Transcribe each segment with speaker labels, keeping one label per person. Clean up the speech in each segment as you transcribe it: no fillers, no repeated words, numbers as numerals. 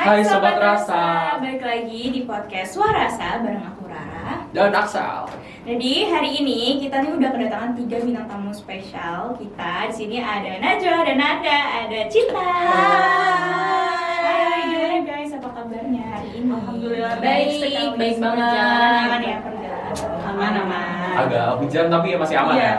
Speaker 1: Hai Sobat Rasa,
Speaker 2: balik lagi di podcast Suarasa bareng aku Rara
Speaker 1: dan Aksal.
Speaker 2: Jadi hari ini kita nih udah kedatangan 3 bintang tamu spesial kita. Di sini ada Najwa, ada Nanda, ada Cita. Hai, gimana guys? Apa kabarnya hari ini?
Speaker 3: Alhamdulillah
Speaker 2: baik
Speaker 3: baik banget.
Speaker 2: Perjalanan ya, perjalanan
Speaker 3: Aman.
Speaker 1: Agak hujan tapi ya masih aman
Speaker 3: Iya,
Speaker 1: ya.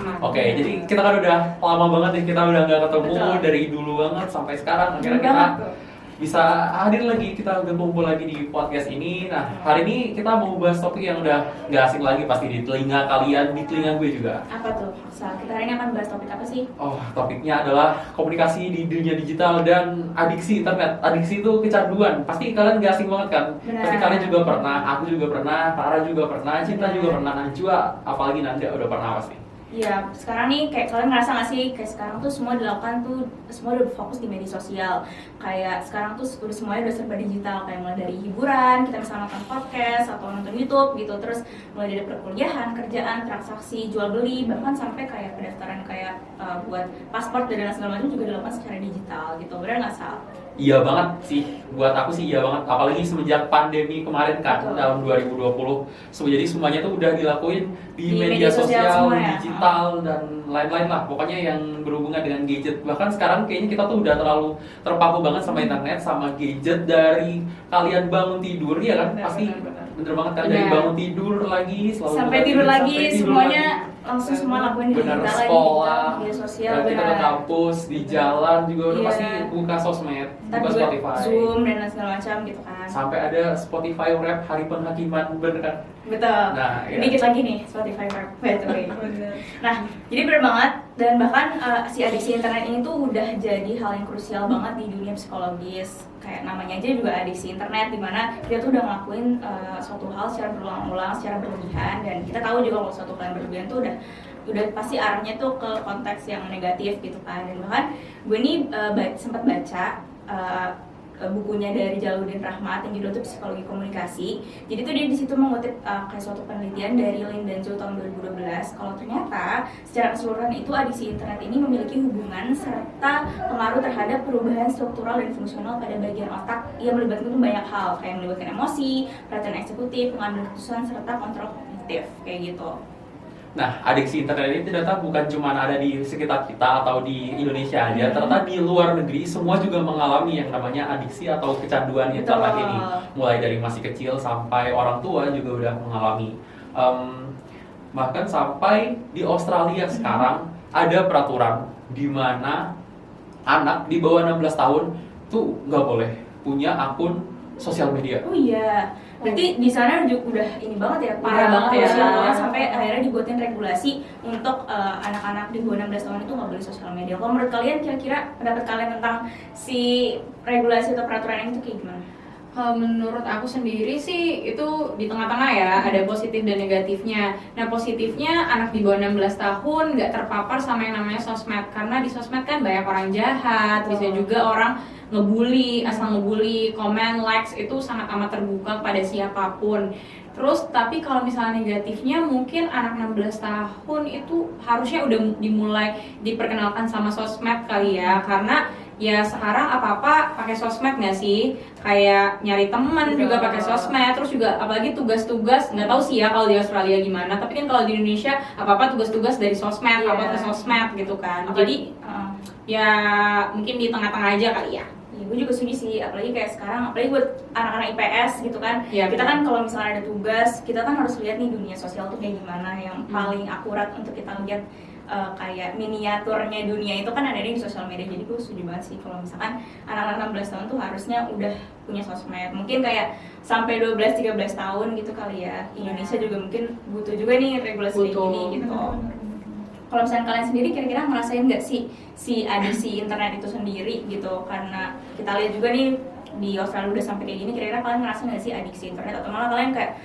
Speaker 3: aman.
Speaker 1: Oke, jadi kita kan udah lama banget nih, kita udah nggak ketemu.
Speaker 2: Betul.
Speaker 1: Dari dulu banget sampai sekarang. Akhirnya
Speaker 2: Betul
Speaker 1: kita
Speaker 2: banget tuh.
Speaker 1: bisa hadir lagi, kita berkumpul lagi di podcast ini. Nah, hari ini kita mau bahas topik yang udah nggak asing lagi pasti di telinga kalian, di telinga gue juga.
Speaker 2: Apa tuh? Sa, kita hari ini akan bahas topik apa sih?
Speaker 1: Oh, topiknya adalah komunikasi di dunia digital dan adiksi internet. Adiksi itu kecanduan. Pasti kalian gak asing banget kan?
Speaker 2: Benar.
Speaker 1: Pasti kalian juga pernah, aku juga pernah, Rara juga pernah, Cinta
Speaker 2: Benar.
Speaker 1: juga pernah, Najwa, apalagi Nanda udah pernah pasti.
Speaker 2: Iya, sekarang nih kayak kalian ngerasa gak sih kayak sekarang tuh semua dilakukan tuh semua udah fokus di media sosial. Kayak sekarang tuh udah semuanya udah serba digital, kayak mulai dari hiburan, kita misalnya nonton podcast atau nonton YouTube gitu, terus mulai dari perkuliahan, kerjaan, transaksi, jual beli, bahkan sampai kayak pendaftaran kayak buat paspor dan segala macam juga dilakukan secara digital gitu. Benar nggak, Sal?
Speaker 1: Iya banget sih, buat aku sih iya banget. Apalagi semenjak pandemi kemarin kan,
Speaker 2: Betul.
Speaker 1: tahun 2020. Jadi semuanya tuh udah dilakuin di media sosial,
Speaker 2: semua ya?
Speaker 1: digital, dan lain-lain lah. Pokoknya yang berhubungan dengan gadget. Bahkan sekarang kayaknya kita tuh udah terlalu terpaku banget sama internet, sama gadget. Dari kalian bangun tidur, ya kan? Pasti bener banget kan, dari
Speaker 3: Benar.
Speaker 1: bangun tidur lagi, selalu
Speaker 2: Sampai
Speaker 1: buka
Speaker 2: tidur
Speaker 1: gadget,
Speaker 2: lagi,
Speaker 1: sampai tidur
Speaker 2: semuanya
Speaker 1: lagi.
Speaker 2: langsung semua lakuin di
Speaker 1: Bener,
Speaker 2: digital lagi,
Speaker 1: sekolah,
Speaker 2: media sosial,
Speaker 1: dan kita ke
Speaker 2: benar.
Speaker 1: kampus, di jalan juga udah
Speaker 2: Iya.
Speaker 1: pasti buka sosmed,
Speaker 2: Ntar
Speaker 1: buka
Speaker 2: juga
Speaker 1: Spotify.
Speaker 2: Zoom dan segala macam gitu kan.
Speaker 1: Sampai ada Spotify rap hari penghakiman, bener kan?
Speaker 2: Betul.
Speaker 1: Nah, iya.
Speaker 2: Dikit lagi nih Spotify Rap, by the way. Nah, jadi bener banget, dan bahkan si adiksi internet ini tuh udah jadi hal yang krusial banget di dunia psikologis. Kayak namanya aja juga adiksi internet, dimana kita tuh udah ngelakuin suatu hal secara berulang-ulang, secara berlebihan, dan kita tahu juga kalau suatu hal yang berlebihan tuh udah pasti arahnya tuh ke konteks yang negatif gitu kan. Dan bahkan gue nih sempat baca bukunya dari Jalaluddin Rahmat yang judulnya tuh Psikologi Komunikasi. Jadi tuh dia di situ mengutip kayak suatu penelitian dari Lin dan Zhou tahun 2012 kalau ternyata secara keseluruhan itu adiksi internet ini memiliki hubungan serta pengaruh terhadap perubahan struktural dan fungsional pada bagian otak yang melibatkan tuh banyak hal, kayak melibatkan emosi, perhatian eksekutif, pengambilan keputusan serta kontrol kognitif kayak gitu.
Speaker 1: Nah, adiksi internet ini ternyata bukan cuma ada di sekitar kita atau di Indonesia aja, ternyata di luar negeri semua juga mengalami yang namanya adiksi atau kecanduan internet
Speaker 2: Betul.
Speaker 1: ini. Mulai dari masih kecil sampai orang tua juga udah mengalami. Bahkan sampai di Australia sekarang ada peraturan di mana anak di bawah 16 tahun tuh nggak boleh punya akun sosial media.
Speaker 2: Oh iya, berarti di sana juga udah ini banget ya,
Speaker 3: Parah banget ya.
Speaker 2: krusial banget, sampai akhirnya dibuatin regulasi untuk anak-anak di bawah 16 tahun itu nggak boleh sosial media. Kalau menurut kalian kira-kira pendapat kalian tentang si regulasi atau peraturan ini tuh kayak gimana?
Speaker 3: Kalau menurut aku sendiri sih itu di tengah-tengah ya, ada positif dan negatifnya. Nah, positifnya anak di bawah 16 tahun nggak terpapar sama yang namanya sosmed, karena di sosmed kan banyak orang jahat, bisa juga orang ngebully, asal ngebully, komen, likes itu sangat amat terbuka pada siapapun. Terus tapi kalau misalnya negatifnya mungkin anak 16 tahun itu harusnya udah dimulai diperkenalkan sama sosmed kali ya, karena ya sekarang apa-apa pakai sosmed nggak sih? Kayak nyari teman juga pakai sosmed, terus juga apalagi tugas-tugas, nggak tahu sih ya kalau di Australia gimana, tapi kan kalau di Indonesia apa-apa tugas-tugas dari sosmed,
Speaker 2: Iya.
Speaker 3: apa ke sosmed gitu kan.
Speaker 2: Apa-
Speaker 3: Jadi ya mungkin di tengah-tengah aja kali ya.
Speaker 2: Ya, gue juga setuju sih, apalagi kayak sekarang, apalagi buat anak-anak IPS gitu kan.
Speaker 3: Iya,
Speaker 2: Kita
Speaker 3: betul.
Speaker 2: kan kalau misalnya ada tugas, kita kan harus lihat nih dunia sosial tuh kayak gimana, yang paling akurat untuk kita lihat kayak miniaturnya dunia itu kan ada di sosial media. Jadi gue setuju banget sih kalau misalkan anak-anak 16 tahun tuh harusnya udah punya sosmed. Mungkin kayak sampai 12-13 tahun gitu kali ya. Indonesia juga mungkin butuh juga nih regulasi kayak
Speaker 3: Butuh.
Speaker 2: gini gitu. Kalau misalnya kalian sendiri kira-kira ngerasain nggak sih si adiksi internet itu sendiri gitu? Karena kita lihat juga nih di Australia udah sampai kayak gini, kira-kira kalian ngerasa nggak sih adiksi internet, atau malah kalian kayak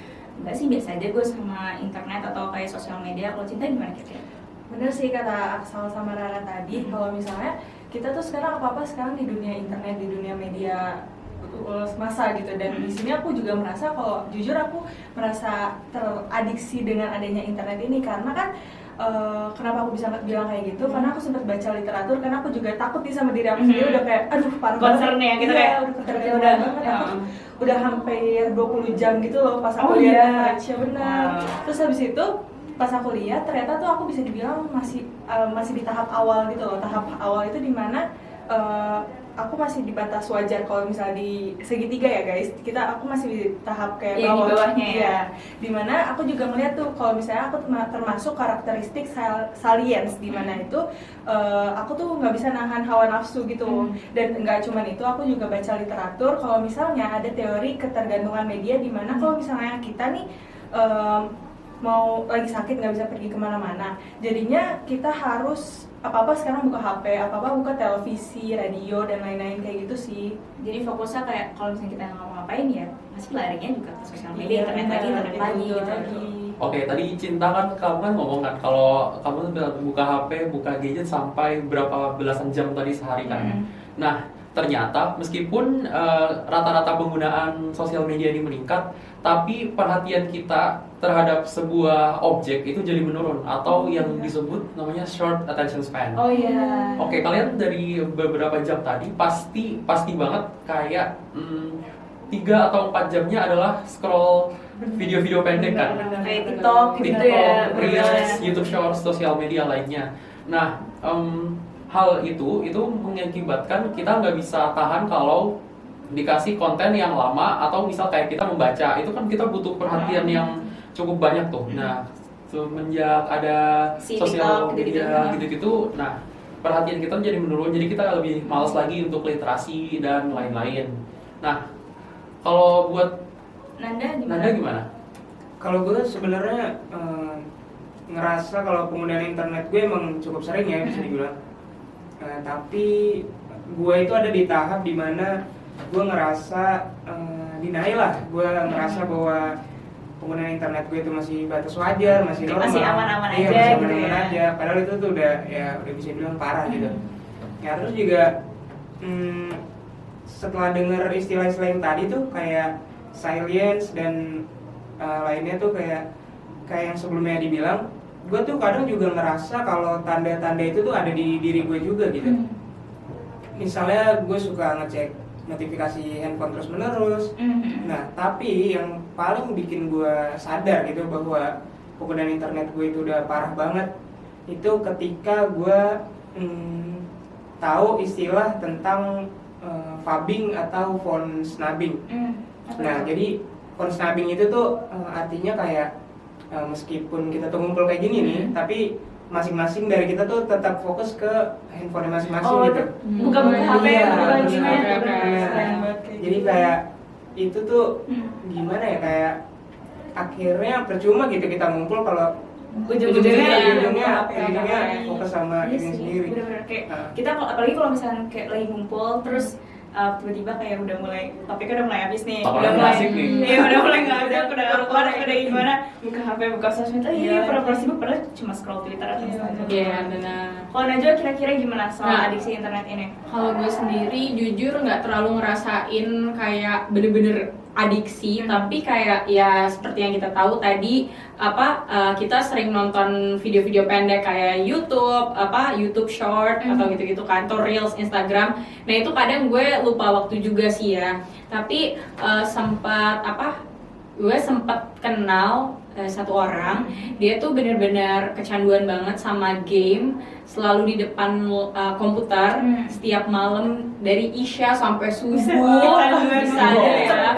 Speaker 2: nggak sih, biasa aja gue sama internet atau kayak sosial media? Kalau Cinta gimana kira-kira?
Speaker 4: Bener sih kata Aksal sama Rara tadi, kalau misalnya kita tuh sekarang apa-apa sekarang di dunia internet, di dunia media massa gitu. Dan di sini aku juga merasa, kalau jujur aku merasa teradiksi dengan adanya internet ini, karena kan kenapa aku bisa bilang kayak gitu, karena aku sempat baca literatur, karena aku juga takut nih sama diri aku sendiri, udah kayak aduh parah
Speaker 2: Concern
Speaker 4: banget
Speaker 2: ya gitu,
Speaker 4: iya,
Speaker 2: kayak
Speaker 4: udah ketergantungan
Speaker 2: udah
Speaker 4: banget aku udah hampir 20 jam gitu loh pas aku
Speaker 2: Oh,
Speaker 4: lihat
Speaker 2: iya.
Speaker 4: average-nya benar.
Speaker 2: Wow.
Speaker 4: Terus habis itu pas aku lihat ternyata tuh aku bisa dibilang masih di tahap awal gitu loh. Tahap awal itu dimana aku masih di batas wajar kalau misalnya di segitiga ya guys. Aku masih di tahap kayak
Speaker 2: Iya, di bawahnya ya.
Speaker 4: Iya. Dimana aku juga melihat tuh kalau misalnya aku termasuk karakteristik salience dimana itu aku tuh nggak bisa nahan hawa nafsu gitu. Dan nggak cuman itu, aku juga baca literatur kalau misalnya ada teori ketergantungan media dimana kalau misalnya kita nih mau lagi sakit nggak bisa pergi kemana-mana, jadinya kita harus apa-apa sekarang buka HP, apa-apa buka televisi, radio dan lain-lain kayak gitu sih.
Speaker 2: Jadi fokusnya kayak kalau misalnya kita nggak mau ngapain ya pasti larinya juga ke sosial media,
Speaker 4: Iya,
Speaker 2: internet
Speaker 4: benar,
Speaker 2: lagi
Speaker 4: itu
Speaker 2: gitu.
Speaker 4: lagi.
Speaker 1: Oke, tadi Cinta kan kamu kan ngomong kan kalau kamu tuh buka HP, buka gadget sampai berapa belasan jam tadi sehari kan. Nah, ternyata meskipun rata-rata penggunaan sosial media ini meningkat, tapi perhatian kita terhadap sebuah objek itu jadi menurun atau yang disebut namanya short attention span.
Speaker 2: Oh iya.
Speaker 1: Oke, kalian dari beberapa jam tadi pasti banget kayak 3 atau 4 jamnya adalah scroll video-video pendek kan.
Speaker 2: Kayak TikTok gitu ya.
Speaker 1: Reels, YouTube Shorts, sosial media lainnya. Nah, hal itu mengakibatkan kita nggak bisa tahan kalau dikasih konten yang lama atau misal kayak kita membaca, itu kan kita butuh perhatian yang cukup banyak tuh. Nah, semenjak ada
Speaker 2: Si
Speaker 1: sosial
Speaker 2: TikTok gitu-gitu.
Speaker 1: media gitu-gitu, nah perhatian kita jadi menurun, jadi kita lebih malas lagi untuk literasi dan lain-lain. Nah, kalau buat
Speaker 2: Nanda gimana?
Speaker 1: Nanda gimana?
Speaker 5: Kalau gue sebenarnya ngerasa kalau penggunaan internet gue emang cukup sering ya bisa dibilang. Tapi gue itu ada di tahap dimana gue ngerasa denial lah. Gue ngerasa bahwa penggunaan internet gue itu masih batas wajar, masih normal.
Speaker 2: Masih aman-aman
Speaker 5: Iya,
Speaker 2: aja
Speaker 5: masih
Speaker 2: gitu
Speaker 5: aman-aman
Speaker 2: ya.
Speaker 5: aja. Padahal itu tuh udah bisa bilang parah gitu. Ya terus juga setelah denger istilah-istilah yang tadi tuh kayak silence dan lainnya tuh kayak yang sebelumnya dibilang, gue tuh kadang juga ngerasa kalau tanda-tanda itu tuh ada di diri gue juga gitu. Misalnya gue suka ngecek notifikasi handphone terus menerus. Nah, tapi yang paling bikin gue sadar gitu bahwa penggunaan internet gue itu udah parah banget itu ketika gue tahu istilah tentang phubbing atau phone snubbing. Nah, jadi phone snubbing itu tuh artinya kayak meskipun kita tuh ngumpul kayak gini nih, tapi masing-masing dari kita tuh tetap fokus ke handphone masing-masing gitu.
Speaker 2: Buka-buka HP
Speaker 5: Iya,
Speaker 2: buka
Speaker 5: benar.
Speaker 2: gimana?
Speaker 5: Jadi kayak itu tuh gimana ya, kayak akhirnya percuma gitu kita ngumpul kalau ujung-ujungnya fokus sama
Speaker 2: Iya
Speaker 5: ini
Speaker 2: sih,
Speaker 5: sendiri.
Speaker 2: bener-bener kayak kita apalagi kalau misalnya kayak lagi ngumpul terus tiba-tiba kayak udah mulai topiknya udah mulai habis nih,
Speaker 1: Apalagi
Speaker 2: udah mulai
Speaker 1: asik nih.
Speaker 2: iya udah mulai nggak ada, udah keluar, udah gimana buka HP buka sosmed, iya pura-pura sibuk padahal cuma scroll Twitter atau Instagram.
Speaker 3: Iya, benar.
Speaker 2: Kalau Najwa kira-kira gimana soal
Speaker 3: Nah,
Speaker 2: adiksi internet ini?
Speaker 3: Kalau gue sendiri jujur nggak terlalu ngerasain kayak bener-bener adiksi, tapi kayak ya seperti yang kita tahu tadi kita sering nonton video-video pendek kayak YouTube Short atau gitu-gitu kan, atau Reels Instagram. Nah itu kadang gue lupa waktu juga sih ya. Tapi gue sempat kenal satu orang, dia tuh bener-bener kecanduan banget sama game, selalu di depan komputer setiap malam dari Isya sampai subuh bisa ada ya,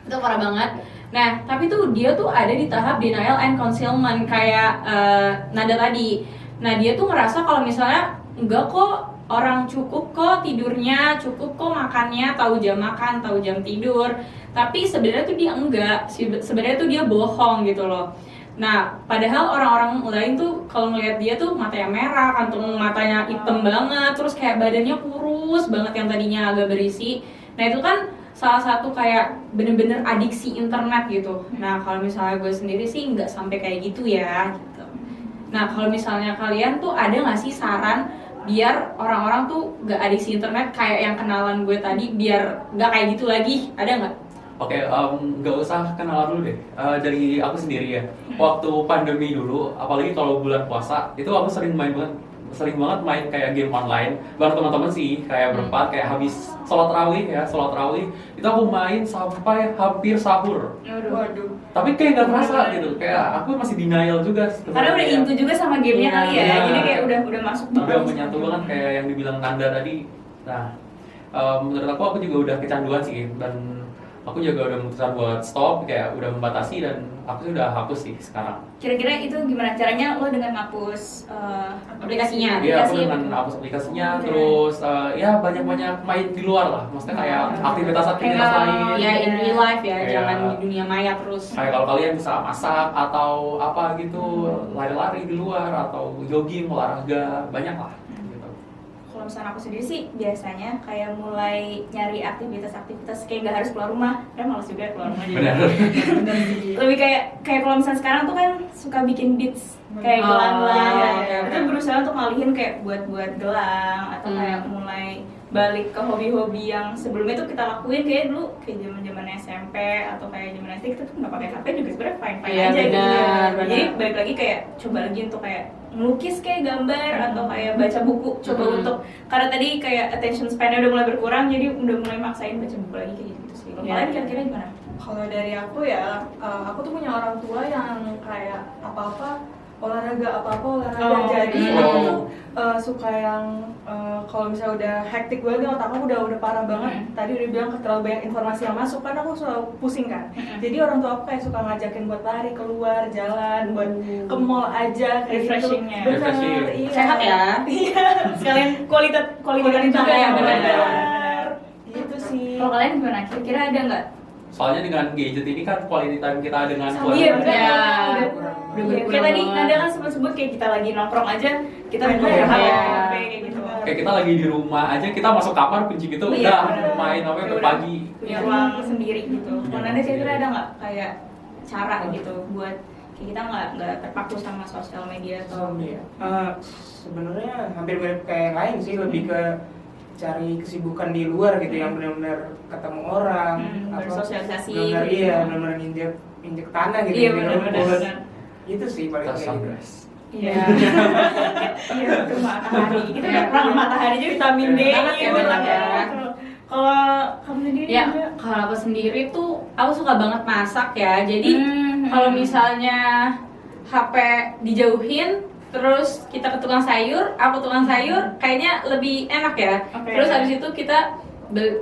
Speaker 3: itu parah banget. Nah tapi tuh dia tuh ada di tahap denial and concealment kayak Nada tadi. Nah dia tuh ngerasa kalau misalnya enggak kok, orang cukup kok tidurnya, cukup kok makannya, tahu jam makan, tahu jam tidur. Tapi sebenarnya tuh dia enggak, sebenarnya tuh dia bohong gitu loh. Nah, padahal orang-orang lain tuh kalau ngelihat dia tuh matanya merah, kantung matanya hitam banget, terus kayak badannya kurus banget yang tadinya agak berisi. Nah, itu kan salah satu kayak bener-bener adiksi internet gitu. Nah, kalau misalnya gue sendiri sih nggak sampai kayak gitu ya gitu. Nah, kalau misalnya kalian tuh ada nggak sih saran biar orang-orang tuh nggak adiksi internet kayak yang kenalan gue tadi, biar nggak kayak gitu lagi, ada nggak?
Speaker 1: Oke, nggak usah kenalan dulu deh. Dari aku sendiri ya. Waktu pandemi dulu, apalagi kalau bulan puasa, itu aku sering banget main kayak game online bareng teman-teman sih, kayak berempat, kayak habis sholat tarawih itu aku main sampai hampir sahur.
Speaker 4: Waduh.
Speaker 1: Tapi kayak nggak kerasa gitu, kayak aku masih denial juga.
Speaker 2: Karena udah into juga sama gamenya kali ya,
Speaker 1: Iya.
Speaker 2: jadi kayak udah masuk banget.
Speaker 1: Udah menyatu banget kayak yang dibilang Nanda tadi. Nah, menurut aku juga udah kecanduan sih, dan aku juga udah memutuskan buat stop, kayak udah membatasi, dan aku sudah hapus sih sekarang.
Speaker 2: Kira-kira itu gimana caranya lo dengan hapus
Speaker 3: Aplikasinya?
Speaker 1: Iya,
Speaker 2: aplikasi?
Speaker 1: aku dengan hapus aplikasinya,
Speaker 2: Oke.
Speaker 1: terus ya banyak-banyak main di luar lah, maksudnya kayak aktivitas-aktivitas
Speaker 2: Kayak,
Speaker 1: lain.
Speaker 3: Ya in real life ya,
Speaker 1: Iya.
Speaker 3: jangan di dunia maya terus.
Speaker 1: Kayak kalau kalian bisa masak atau apa gitu, lari-lari di luar atau jogging, olahraga, banyak lah. Gitu.
Speaker 2: Kalau misalnya aku sendiri sih biasanya kayak mulai nyari aktivitas-aktivitas kayak nggak harus keluar rumah, karena malas juga keluar rumah. jadi.
Speaker 1: Benar.
Speaker 2: Lebih kayak kalau misalnya sekarang tuh kan suka bikin beats kayak
Speaker 3: Oh,
Speaker 2: gelang-gelang,
Speaker 3: oke,
Speaker 2: itu
Speaker 3: oke.
Speaker 2: berusaha untuk ngalihin kayak buat gelang atau kayak mulai balik ke hobi-hobi yang sebelumnya tuh kita lakuin kayak dulu kayak zaman SMP atau kayak zaman SD kita tuh nggak pakai HP juga sebenarnya fine
Speaker 3: Iya,
Speaker 2: aja gitu.
Speaker 3: benar,
Speaker 2: Jadi
Speaker 3: benar.
Speaker 2: balik lagi kayak coba lagi untuk kayak melukis kayak gambar atau kayak baca buku coba untuk karena tadi kayak attention span-nya udah mulai berkurang jadi udah mulai maksain baca buku lagi kayak gitu sih. Kalau
Speaker 3: Iya.
Speaker 2: kalian kira-kira gimana?
Speaker 4: Kalau dari aku ya, aku tuh punya orang tua yang kayak apa-apa olahraga.
Speaker 2: Oh,
Speaker 4: Jadi
Speaker 1: oh.
Speaker 4: aku tuh suka yang kalau misalnya udah hektik banget nih, otak aku udah parah banget. Tadi udah bilang terlalu banyak informasi yang masuk kan aku selalu pusing kan. Jadi orang tua aku kayak suka ngajakin buat lari keluar jalan, buat ke mall aja kayak
Speaker 2: Refreshing-nya.
Speaker 4: gitu. Benar,
Speaker 1: Refreshing.
Speaker 4: iya.
Speaker 3: Sehat ya.
Speaker 2: Iya, sekalian kualitas juga ya benar.
Speaker 4: Gitu sih.
Speaker 2: Kalau kalian gimana? Kira-kira ada nggak?
Speaker 1: Soalnya dengan gadget ini kan quality time kita dengan
Speaker 2: Iya benar.
Speaker 3: Ya.
Speaker 2: Udah
Speaker 3: Udah
Speaker 2: kayak
Speaker 3: berkurang
Speaker 2: tadi
Speaker 3: banget.
Speaker 2: Nanda kan sebut-sebut kayak kita lagi nongkrong aja kita
Speaker 4: Main
Speaker 2: buka
Speaker 4: HP.
Speaker 2: HP kayak gitu.
Speaker 1: Kayak kita lagi di rumah aja, kita masuk kamar kunci gitu,
Speaker 2: Iya,
Speaker 1: udah
Speaker 2: bener.
Speaker 1: main apa
Speaker 2: Kayak
Speaker 1: ke
Speaker 2: udah
Speaker 1: pagi.
Speaker 2: punya ruang sendiri gitu. Kalau Nanda kira-kira ada nggak kayak cara gitu buat kayak kita nggak terpaku sama sosial media atau
Speaker 5: Sebenarnya hampir mirip kayak yang lain sih, lebih ke cari kesibukan di luar gitu yang benar-benar ketemu orang,
Speaker 2: bersosialisasi
Speaker 5: benar-benar
Speaker 2: gitu.
Speaker 5: iya, benar-benar injek tanah gitu,
Speaker 2: Iya
Speaker 5: di
Speaker 2: benar-benar.
Speaker 5: rumput. Itu sih paling
Speaker 1: Kita
Speaker 5: kayak gitu.
Speaker 1: sunrise.
Speaker 2: Iya. Iya, ke matahari. Kita udah pernah ke matahari aja vitamin D.
Speaker 3: Banget ya,
Speaker 2: gitu.
Speaker 3: banget ya.
Speaker 2: Kalau kamu sendiri
Speaker 3: Ya,
Speaker 2: juga?
Speaker 3: kalau aku sendiri tuh aku suka banget masak ya. Jadi kalau misalnya HP dijauhin terus kita ke tukang sayur, aku tukang sayur, kayaknya lebih enak ya.
Speaker 2: Oke.
Speaker 3: Terus habis itu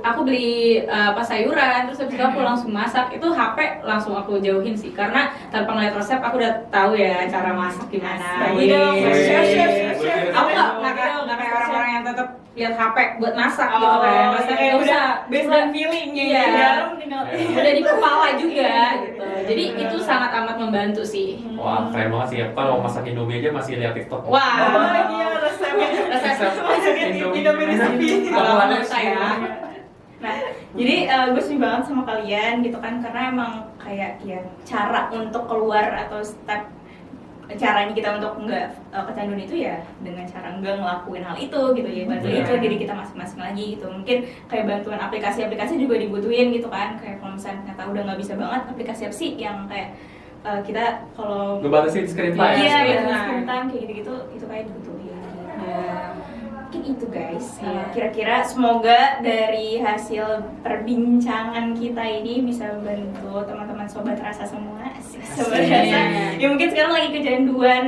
Speaker 3: aku beli sayuran, terus habis itu aku langsung masak. Itu HP langsung aku jauhin sih, karena tanpa ngeliat resep aku udah tahu ya cara masak gimana.
Speaker 2: Wih.
Speaker 3: Chef.
Speaker 1: Wih.
Speaker 3: Aku nggak kayak orang-orang yang tetap lihat HP buat masak gitu
Speaker 2: Oh,
Speaker 3: kan. Maksudnya
Speaker 2: kayak
Speaker 3: nggak
Speaker 2: udah
Speaker 3: usah.
Speaker 2: based on feelingnya
Speaker 3: Iya.
Speaker 2: garam tinggal
Speaker 3: Udah di kepala juga gitu. Jadi itu sangat amat membantu sih.
Speaker 1: Wah, keren banget sih ya. Kalau masak Indomie aja masih lihat TikTok.
Speaker 3: Wah.
Speaker 2: Oh iya resepnya.
Speaker 3: Resep
Speaker 2: Indomie recipe.
Speaker 3: Kalau
Speaker 1: Kalau
Speaker 3: menurut saya.
Speaker 2: Nah, jadi gue setuju banget sama kalian gitu kan karena emang kayak ya cara untuk keluar atau step caranya kita untuk nggak kecanduan itu ya dengan cara nggak ngelakuin hal itu gitu ya bantu
Speaker 1: Benar.
Speaker 2: itu diri kita masing-masing lagi gitu mungkin kayak bantuan aplikasi-aplikasi juga dibutuhin gitu kan kayak kalau misalnya ternyata udah nggak bisa banget aplikasi apa sih yang kayak kita kalau
Speaker 1: Ngebatasin screen time.
Speaker 2: iya
Speaker 3: screen
Speaker 2: gitu
Speaker 3: time.
Speaker 2: screen time kayak gitu-gitu itu kayak dibutuhin
Speaker 3: Ya.
Speaker 2: mungkin itu guys.
Speaker 3: Iya.
Speaker 2: Kira-kira semoga dari hasil perbincangan kita ini bisa membantu teman-teman sobat rasa semua. Asik, sobat
Speaker 3: Asik.
Speaker 2: rasa. Ya mungkin sekarang lagi kecanduan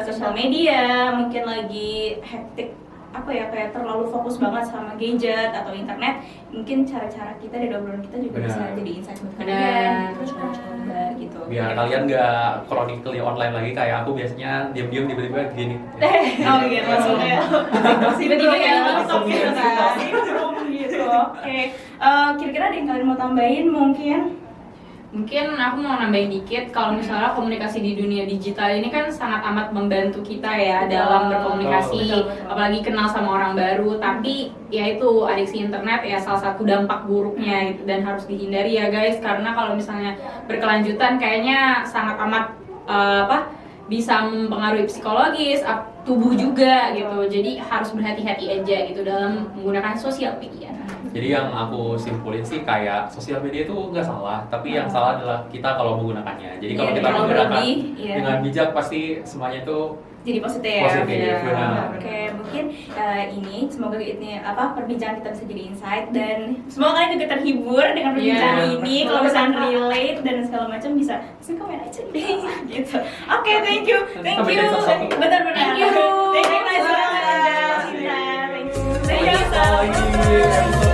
Speaker 2: sosial media, mungkin lagi hektik apa ya kayak terlalu fokus banget sama gadget atau internet. Mungkin cara-cara kita dari obrolan kita juga
Speaker 1: Benar.
Speaker 2: bisa jadi insight buat
Speaker 3: Benar.
Speaker 2: kalian. Terus coba gitu.
Speaker 1: Biar kalian nggak chronically online lagi kayak aku biasanya diam-diam tiba-tiba gini.
Speaker 2: Oh iya, langsung ya. Tiba-tiba kayak
Speaker 3: langsung
Speaker 2: TikTok gitu
Speaker 3: gitu
Speaker 2: kan.
Speaker 3: kan.
Speaker 2: Gitu. Oke. Kira-kira ada yang kalian mau tambahin mungkin?
Speaker 3: Mungkin aku mau nambahin dikit kalau misalnya komunikasi di dunia digital ini kan sangat amat membantu kita ya
Speaker 2: Betul.
Speaker 3: dalam berkomunikasi,
Speaker 2: Betul.
Speaker 3: apalagi kenal sama orang baru. Tapi ya itu adiksi internet ya salah satu dampak buruknya gitu, dan harus dihindari ya guys, karena kalau misalnya berkelanjutan kayaknya sangat amat bisa mempengaruhi psikologis, tubuh juga gitu. Jadi harus berhati-hati aja gitu dalam menggunakan sosial media.
Speaker 1: Jadi yang aku simpulin sih kayak sosial media itu nggak salah, tapi yang salah adalah kita kalau menggunakannya. Jadi kalau
Speaker 2: Iya,
Speaker 1: kita
Speaker 2: kalau
Speaker 1: menggunakan
Speaker 2: berlebih, iya.
Speaker 1: dengan bijak pasti semuanya itu
Speaker 2: Jadi positif.
Speaker 1: Positif,
Speaker 2: Ya.
Speaker 1: benar.
Speaker 2: Oke, mungkin ini semoga ini perbincangan kita bisa jadi insight dan semoga kalian juga terhibur dengan perbincangan
Speaker 3: Iya,
Speaker 2: ini. Kalau misalnya relate dan segala macam bisa komen aja deh gitu. Oke, thank you.
Speaker 1: Sampai jadi satu-satu.
Speaker 2: Benar-benar.
Speaker 3: Thank you.
Speaker 2: Thank you, Naza. Cinta. Thank you. Thank you.
Speaker 1: lagi episode